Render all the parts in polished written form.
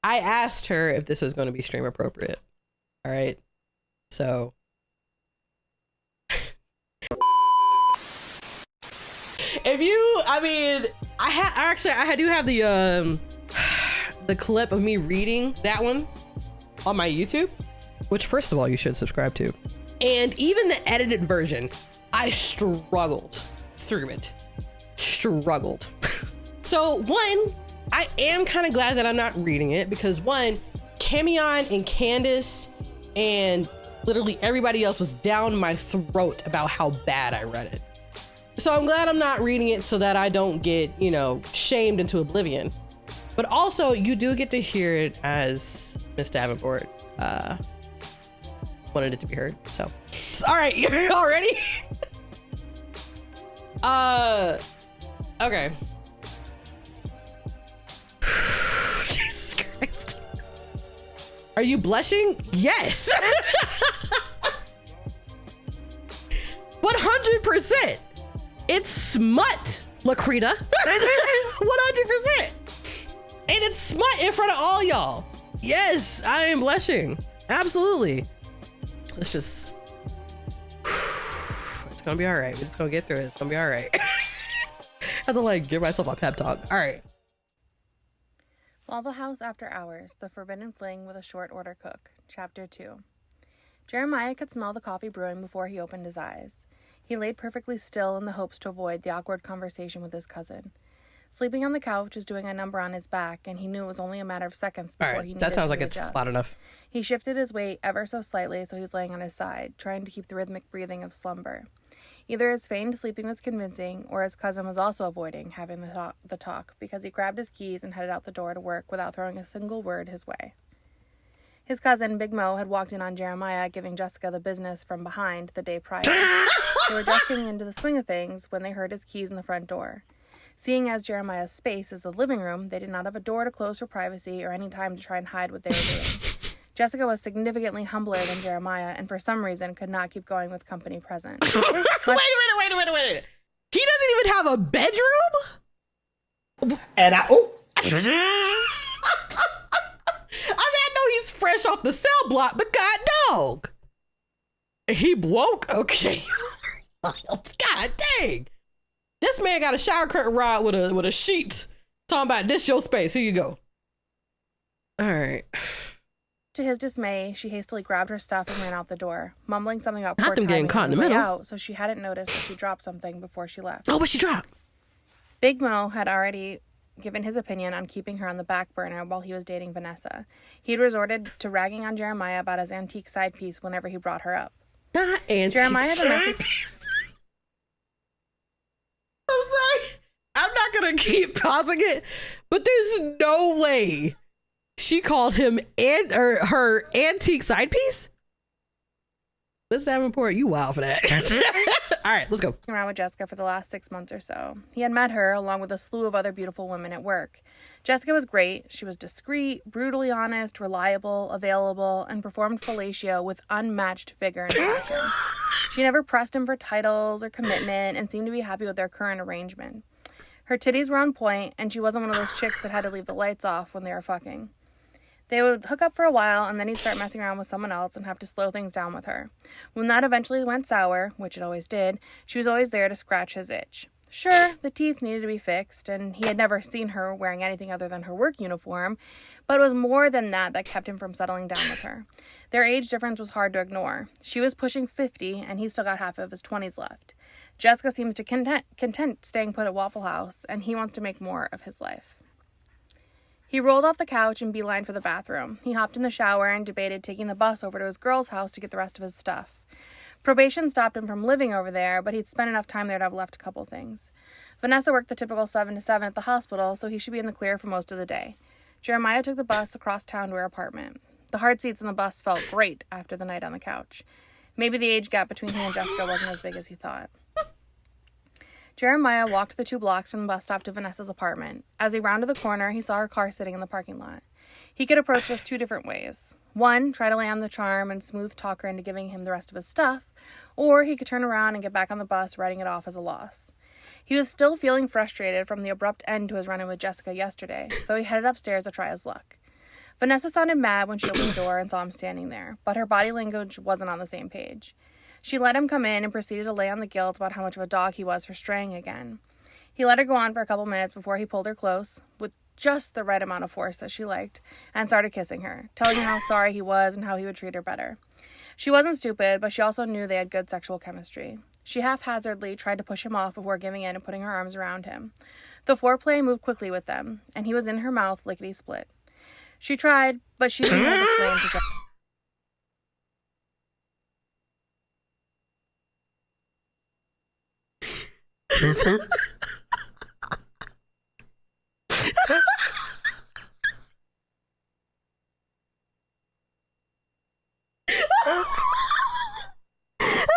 I asked her if this was going to be stream appropriate. All right. So I do have the clip of me reading that one on my YouTube, which first of all, you should subscribe to. And even the edited version, I struggled through it. Struggled. So one, I am kind of glad that I'm not reading it because one, Camion and Candace and literally everybody else was down my throat about how bad I read it. So I'm glad I'm not reading it so that I don't get, you know, shamed into oblivion. But also you do get to hear it as Miss Davenport wanted it to be heard. So all right, you're all ready? Okay. Jesus Christ. Are you blushing? Yes. 100%. It's smut, Lakrita. 100%. And it's smut in front of all y'all. Yes, I am blushing. Absolutely. Let's just... It's gonna be all right. We're just gonna get through it. It's gonna be all right. I have to like give myself a pep talk. All right. Waffle House After Hours, The Forbidden Fling with a Short Order Cook, Chapter 2. Jeremiah could smell the coffee brewing before he opened his eyes. He laid perfectly still in the hopes to avoid the awkward conversation with his cousin. Sleeping on the couch was doing a number on his back, and he knew it was only a matter of seconds before he needed to that sounds like readjust. It's loud enough. He shifted his weight ever so slightly, so he was laying on his side, trying to keep the rhythmic breathing of slumber. Either his feigned sleeping was convincing, or his cousin was also avoiding having the talk, because he grabbed his keys and headed out the door to work without throwing a single word his way. His cousin, Big Mo, had walked in on Jeremiah giving Jessica the business from behind the day prior. They were just getting into the swing of things when they heard his keys in the front door. Seeing as Jeremiah's space is the living room, they did not have a door to close for privacy or any time to try and hide what they were doing. Jessica was significantly humbler than Jeremiah and for some reason could not keep going with company present. Wait a minute. He doesn't even have a bedroom? And I know he's fresh off the cell block, but god dog. He woke? Okay. God dang. This man got a shower curtain rod with a sheet. Talking about this your space. Here you go. All right. To his dismay, she hastily grabbed her stuff and ran out the door, mumbling something about Not poor them getting timing caught in on the way middle. out, so she hadn't noticed that she dropped something before she left. Oh, what she dropped? Big Mo had already given his opinion on keeping her on the back burner while he was dating Vanessa. He'd resorted to ragging on Jeremiah about his antique side piece whenever he brought her up. Not antique Jeremiah side piece. I'm sorry. I'm not gonna keep pausing it, but there's no way she called him her antique side piece. Miss Davenport, you wild for that. All right, let's go. Around with Jessica for the last 6 months or so. He had met her along with a slew of other beautiful women at work. Jessica was great. She was discreet, brutally honest, reliable, available, and performed fellatio with unmatched vigor and passion. She never pressed him for titles or commitment and seemed to be happy with their current arrangement. Her titties were on point, and she wasn't one of those chicks that had to leave the lights off when they were fucking. They would hook up for a while, and then he'd start messing around with someone else and have to slow things down with her. When that eventually went sour, which it always did, she was always there to scratch his itch. Sure, the teeth needed to be fixed, and he had never seen her wearing anything other than her work uniform, but it was more than that kept him from settling down with her. Their age difference was hard to ignore. She was pushing 50, and he still got half of his 20s left. Jessica seems to content staying put at Waffle House, and he wants to make more of his life. He rolled off the couch and beelined for the bathroom. He hopped in the shower and debated taking the bus over to his girl's house to get the rest of his stuff. Probation stopped him from living over there, but he'd spent enough time there to have left a couple things. Vanessa worked the typical 7 to 7 at the hospital, so he should be in the clear for most of the day. Jeremiah took the bus across town to her apartment. The hard seats in the bus felt great after the night on the couch. Maybe the age gap between he and Jessica wasn't as big as he thought. Jeremiah walked the 2 blocks from the bus stop to Vanessa's apartment. As he rounded the corner, he saw her car sitting in the parking lot. He could approach this 2 different ways. 1, try to land the charm and smooth talk her into giving him the rest of his stuff, or he could turn around and get back on the bus, writing it off as a loss. He was still feeling frustrated from the abrupt end to his run-in with Jessica yesterday, so he headed upstairs to try his luck. Vanessa sounded mad when she opened the door and saw him standing there, but her body language wasn't on the same page. She let him come in and proceeded to lay on the guilt about how much of a dog he was for straying again. He let her go on for a couple minutes before he pulled her close, with just the right amount of force that she liked, and started kissing her, telling her how sorry he was and how he would treat her better. She wasn't stupid, but she also knew they had good sexual chemistry. She haphazardly tried to push him off before giving in and putting her arms around him. The foreplay moved quickly with them, and he was in her mouth lickety-split. She tried, but she didn't have the flame to try.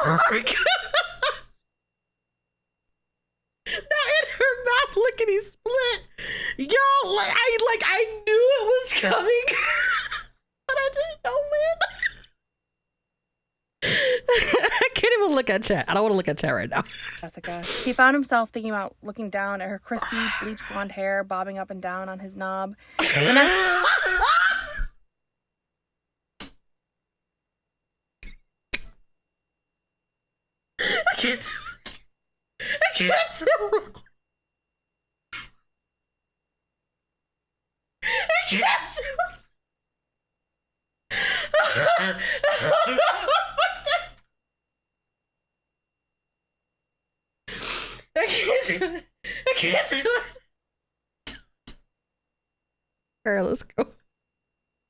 Oh my God. Now in her mouth, lickety split. Yo, I knew it was coming, but I didn't know when. I can't even look at chat. I don't want to look at chat right now. Jessica. He found himself thinking about looking down at her crispy, bleach blonde hair bobbing up and down on his knob. I can't do it. I can't do it. I can't do it. I can't do it. I can't do it. All right, let's go.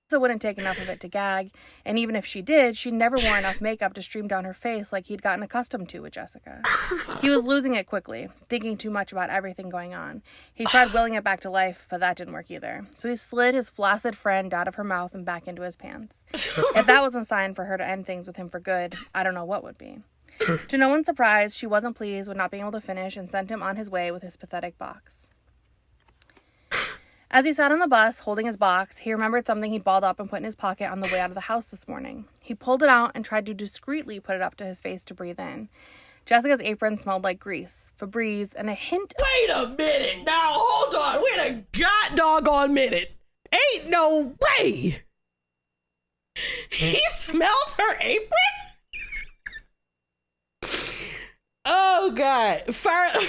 So wouldn't take enough of it to gag, and even if she did, she never wore enough makeup to stream down her face like he'd gotten accustomed to with Jessica. He was losing it quickly, thinking too much about everything going on. He tried willing it back to life, but that didn't work either. So he slid his flaccid friend out of her mouth and back into his pants. If that wasn't a sign for her to end things with him for good, I don't know what would be. To no one's surprise, she wasn't pleased with not being able to finish and sent him on his way with his pathetic box. As he sat on the bus, holding his box, he remembered something he'd balled up and put in his pocket on the way out of the house this morning. He pulled it out and tried to discreetly put it up to his face to breathe in. Jessica's apron smelled like grease, Febreze, and a hint of... Wait a minute. Now, hold on. Wait a god doggone minute. Ain't no way. He smelled her apron? Oh, God. Firefly,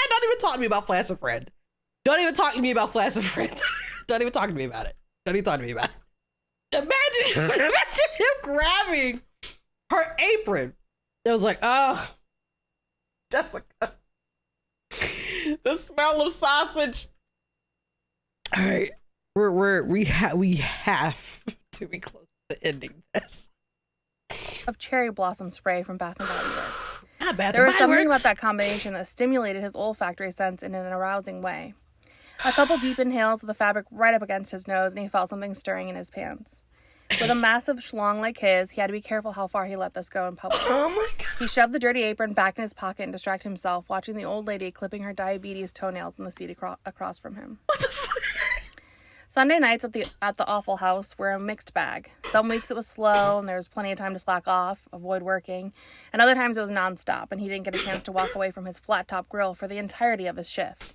don't even talk to me about Flaccid Friend. Don't even talk to me about Flaccid Friend. Don't even talk to me about it. Don't even talk to me about it. Imagine him grabbing her apron. It was like, oh, Jessica. The smell of sausage. All right, we have to be close to ending this. Of cherry blossom spray from Bath & Body Works. Not bad. There was something about that combination that stimulated his olfactory sense in an arousing way. A couple deep inhales with the fabric right up against his nose, and he felt something stirring in his pants. With a massive schlong like his, he had to be careful how far he let this go in public. Oh my God. He shoved the dirty apron back in his pocket and distracted himself, watching the old lady clipping her diabetes toenails in the seat across from him. What the fuck? Sunday nights at the Awful House were a mixed bag. Some weeks it was slow and there was plenty of time to slack off, avoid working, and other times it was nonstop and he didn't get a chance to walk away from his flat-top grill for the entirety of his shift.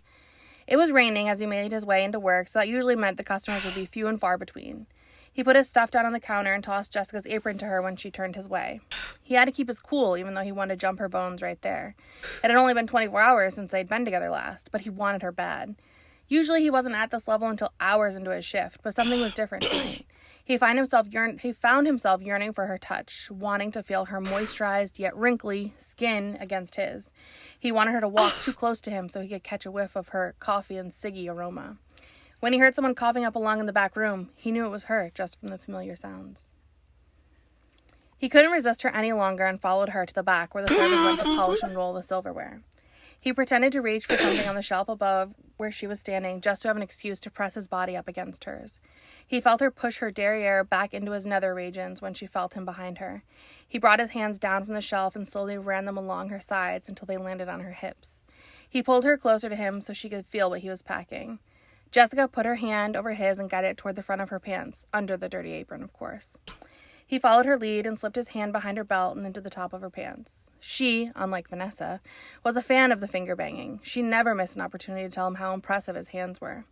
It was raining as he made his way into work, so that usually meant the customers would be few and far between. He put his stuff down on the counter and tossed Jessica's apron to her when she turned his way. He had to keep his cool, even though he wanted to jump her bones right there. It had only been 24 hours since they'd been together last, but he wanted her bad. Usually he wasn't at this level until hours into his shift, but something was different tonight. He found himself yearning for her touch, wanting to feel her moisturized yet wrinkly skin against his. He wanted her to walk too close to him so he could catch a whiff of her coffee and ciggy aroma. When he heard someone coughing up a lung in the back room, he knew it was her just from the familiar sounds. He couldn't resist her any longer and followed her to the back where the servers went to polish and roll the silverware. He pretended to reach for something on the shelf above where she was standing just to have an excuse to press his body up against hers. He felt her push her derriere back into his nether regions when she felt him behind her. He brought his hands down from the shelf and slowly ran them along her sides until they landed on her hips. He pulled her closer to him so she could feel what he was packing. Jessica put her hand over his and guided it toward the front of her pants, under the dirty apron, of course. He followed her lead and slipped his hand behind her belt and into the top of her pants. She, unlike Vanessa, was a fan of the finger banging. She never missed an opportunity to tell him how impressive his hands were.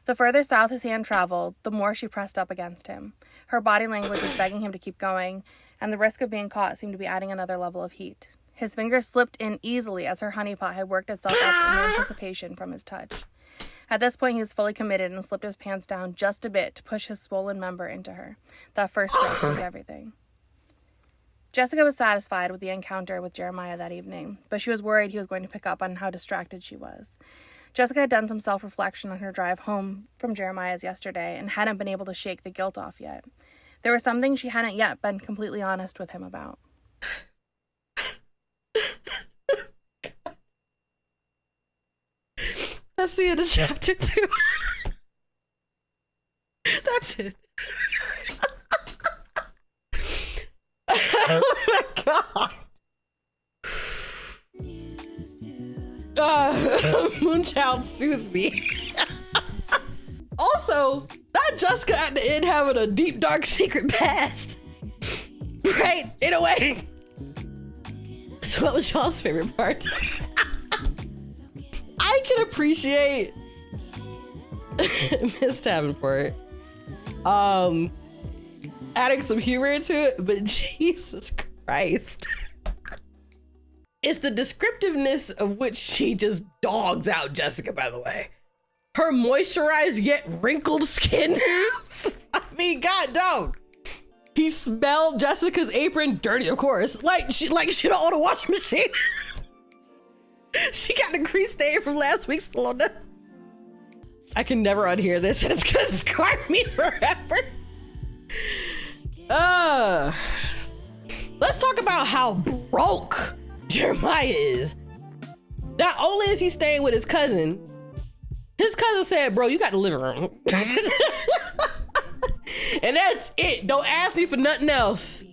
The further south his hand traveled, the more she pressed up against him. Her body language was begging him to keep going, and the risk of being caught seemed to be adding another level of heat. His fingers slipped in easily as her honeypot had worked itself up in anticipation from his touch. At this point, he was fully committed and slipped his pants down just a bit to push his swollen member into her. That first kiss was everything. Jessica was satisfied with the encounter with Jeremiah that evening, but she was worried he was going to pick up on how distracted she was. Jessica had done some self-reflection on her drive home from Jeremiah's yesterday and hadn't been able to shake the guilt off yet. There was something she hadn't yet been completely honest with him about. That's the end of chapter 2. That's it. Oh my god. Moonchild soothes me. Also, not Jessica at the end having a deep, dark secret past. Right? In a way. So what was y'all's favorite part? I can appreciate Miss Davenport adding some humor into it, but Jesus Christ. It's the descriptiveness of which she just dogs out Jessica, by the way. Her moisturized yet wrinkled skin. I mean, god dog. He smelled Jessica's apron dirty, of course. Like she don't own a washing machine. She got a grease stain from last week's salon. I can never unhear this, and it's gonna scar me forever. Let's talk about how broke Jeremiah is. Not only is he staying with his cousin said, bro, you got the living room. And that's it. Don't ask me for nothing else.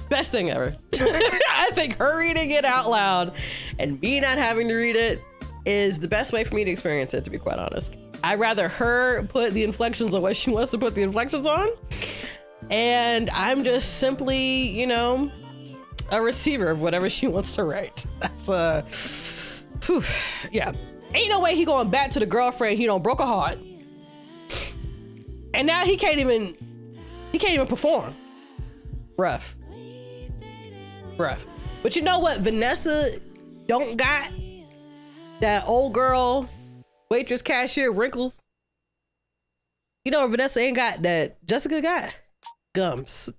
Best thing ever. I think her reading it out loud and me not having to read it is the best way for me to experience it, to be quite honest. I'd rather her put the inflections on what she wants to put the inflections on. And I'm just simply, you know, a receiver of whatever she wants to write. That's yeah. Ain't no way he going back to the girlfriend he don't broke a heart. And now he can't even perform. Rough. But you know what Vanessa don't got? That old girl, waitress, cashier, wrinkles. You know what Vanessa ain't got that Jessica got? Gums.